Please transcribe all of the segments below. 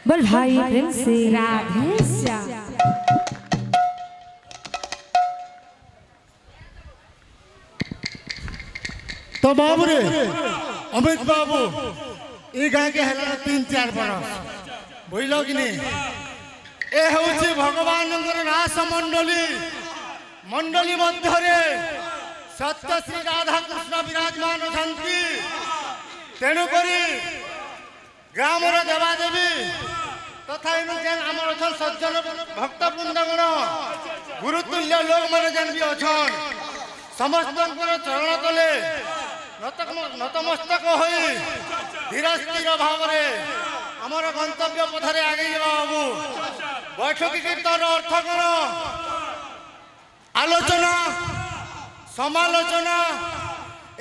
बोल भाई प्रेम से राधे श्याम। तो बाबू रे अमित बाबू ये गाँ के हेला 3-4 बरस बुझल कि नहीं ए हूँ भगवान रास मंडली मंडली मध्य सत्य श्री राधा कृष्ण विराजमान अच्छा तेणुक ग्रामर देवादेवी तथा जेन आमर अच्छा सज्जन भक्त वृंदगण गुरुतुल्य लोक मैंने जेन भी अच्छन समस्त चरण तले नतमस्तक हो धीर स्थिर भाव आमर गंतव्य पथरे आगे बाबू बैठकी कीर्तन अर्थ कौन आलोचना समालोचना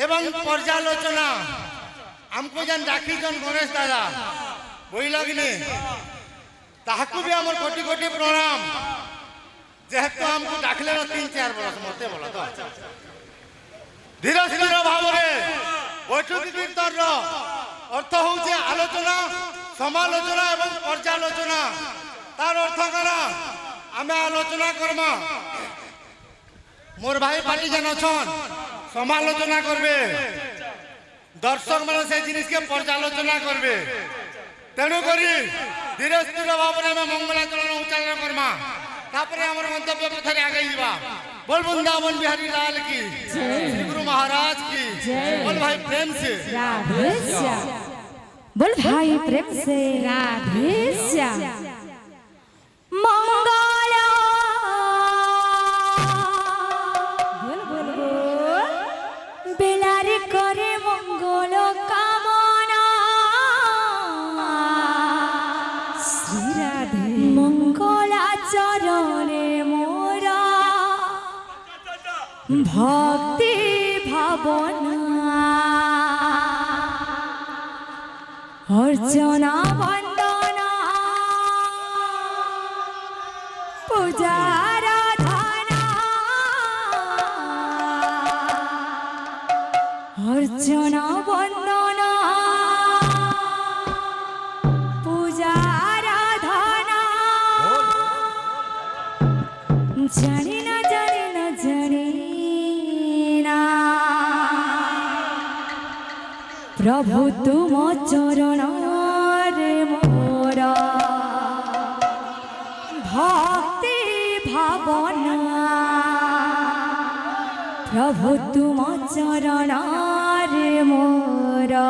एवं पर्यालोचना आमको जेन डाकिचन गणेश दादा बुझल कि नहीं ताकू भी आम कोटि कोटि प्रणाम जेहेतु आमको डाकले 3-4 बरस मत बोल तो धीर स्थिर भाव बैठकी कीर्तन अर्थ हूँ आलोचना समालोचना एवं पर्यालोचना तार अर्थ कौन आम आलोचना करमा मोर भाई पार्टी जेन अच्छन समालोचना करबे दर्शक मान से जिनिस के पर्यालोचना करबे तेणुक धीरे स्थिर भाव में मंगलाचरण उच्चारण करमा तापरे हमर गंतव्य पथरे आगे जीवा बोल वृंदावन बिहारी लाल की श्री गुरु महाराज की बोल भाई प्रेम से राधे श्याम। बोल भाई प्रेम से राधे श्याम। मंगल बोल बोल बोल बेलारे करे मंगल कामना श्री राधे मंगलाचरणे मोरा भक्ति भावना अर्चना वंदना पूजा आराधना अर्चना वंदना पूजा आराधना जानी ना जानी ना जानी ना प्रभु तुम चरण रे मोरा भक्ति भावना प्रभु तुम चरण रे मोरा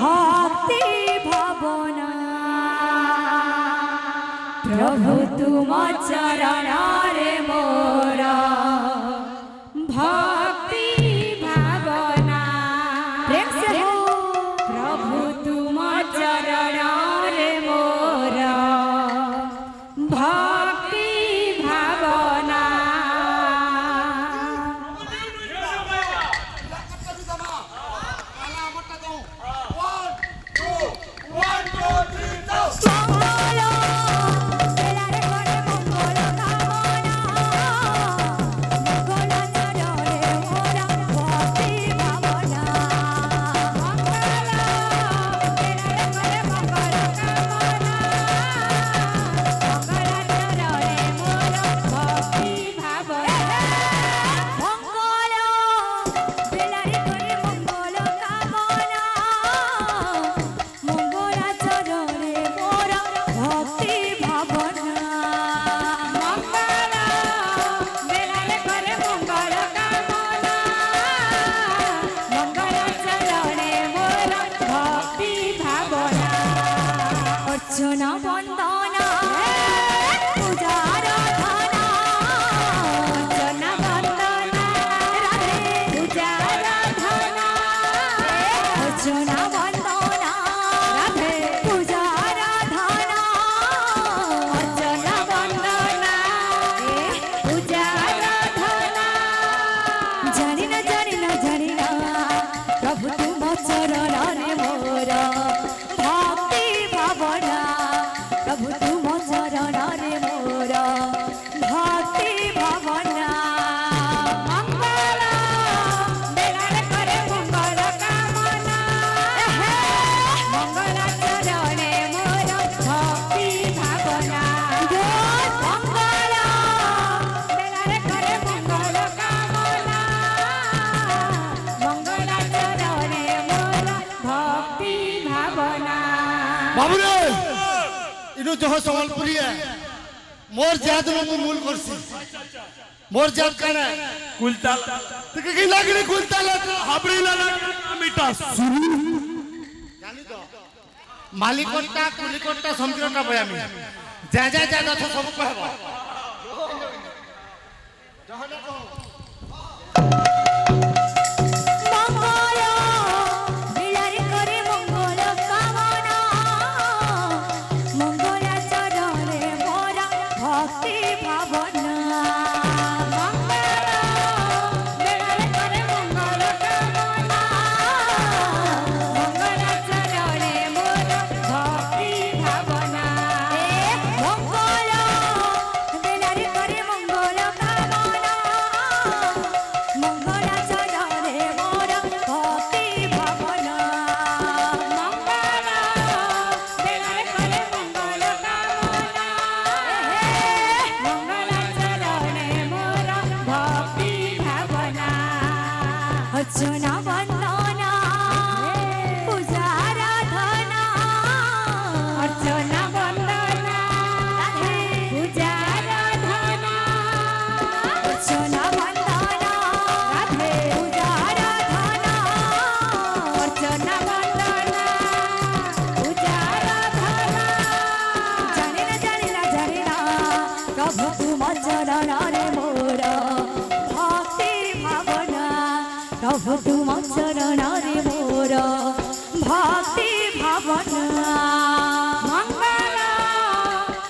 भक्ति भावना प्रभु तुम चरण रे मोरा भक्ति भावना प्रेम से हो प्रभु तुम चरण रे मोरा भक्ति भावना अर्चना वंदना पूजा आराधना अर्चना वंदना राधे पूजा आराधना अर्चना वंदना राधे पूजा आराधना अर्चना वंदना पूजा आराधना जानी ना प्रभु तुम चरण रे मोरा भक्ति भावना प्रभु बाबू रे इनु जह संबलपुरी है मोर जात नु मूल करसी मोर जात काना कुलताल तके की लागली कुलताल हाबरी लाला मिटा जानी तो मालिकटा कुलिकटा समझरटा बयामी जा जा जा दथ सब कहबो जहने को अर्चना वंदना पूजा आराधना अर्चना वंदना पूजा आराधना अर्चना वंदना पूजा आराधना अर्चना वंदना पूजा आराधना जाने ना प्रभु तुम चरण रे मोर भक्ति भावना प्रभु तुम चरण रे मोर भक्ति भावना मंगल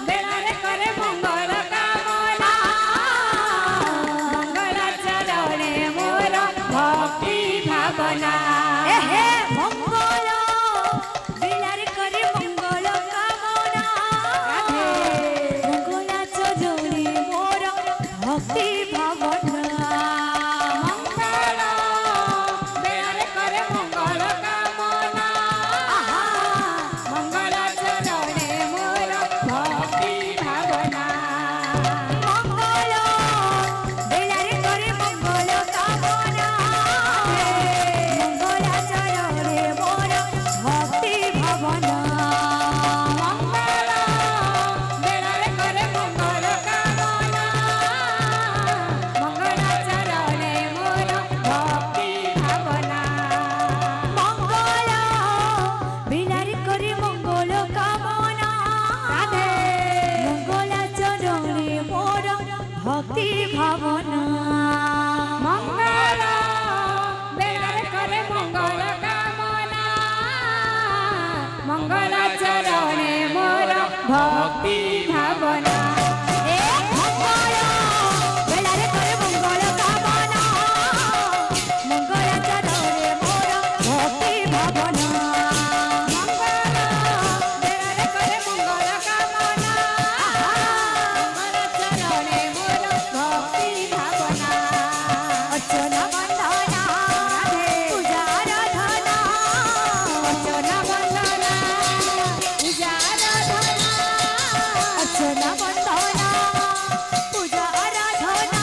बेलारे करे मंगल कामना मंगल चरणे मोर भक्ति भावना हे मंगल बेलारे करे मंगल कामना मंगल चरणे मोर भक्ति भावना भक्ति भावना मंगल बेलारे करे मंगल कामना मंगल चरणे मोर भक्ति भावना मंगल बेलारे करे मंगल कामना मंगल चरणे मोर भक्ति भावना मंगल बेलारे करे मंगल कामना मंगल चरणे भक्ति भावना अर्चना वंदना पूजा आराधना अर्चना वंदना पूजा आराधना अर्चना वंदना पूजा आराधना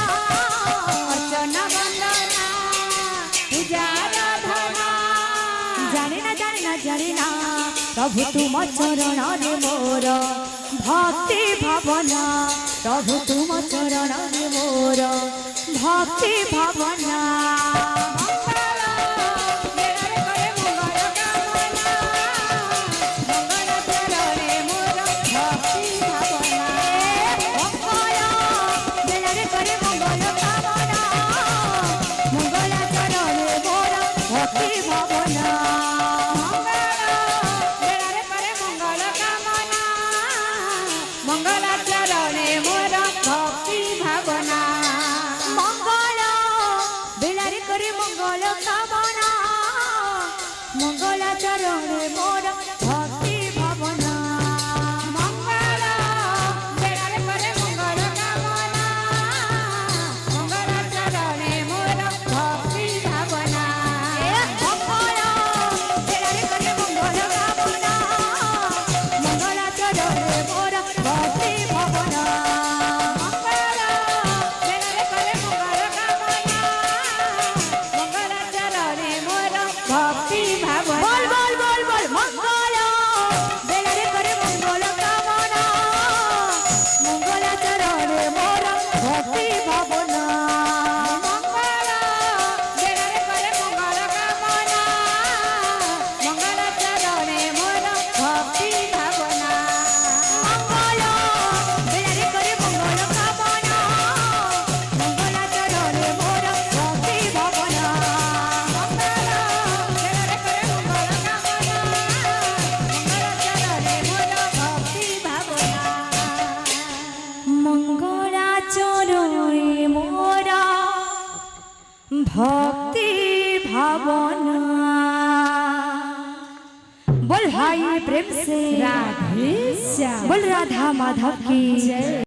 अर्चना वंदना पूजा आराधना जाने ना प्रभु तुम चरण रे मोर भक्ति भावना प्रभु तुम चरण रे मोर भक्ति भावना मंगल बेलारे करे मंगल कामना मंगल चरणे मोर भक्ति भावना मंगल बेलारे करे मंगल कामना मंगल चरणे मोर भक्ति भावना मंगल चरणे मोर भक्ति भावना मंगल बेलारे करे भक्ति भावना बोल भाई प्रेम से राधे श्याम बोल राधा माधव की जय।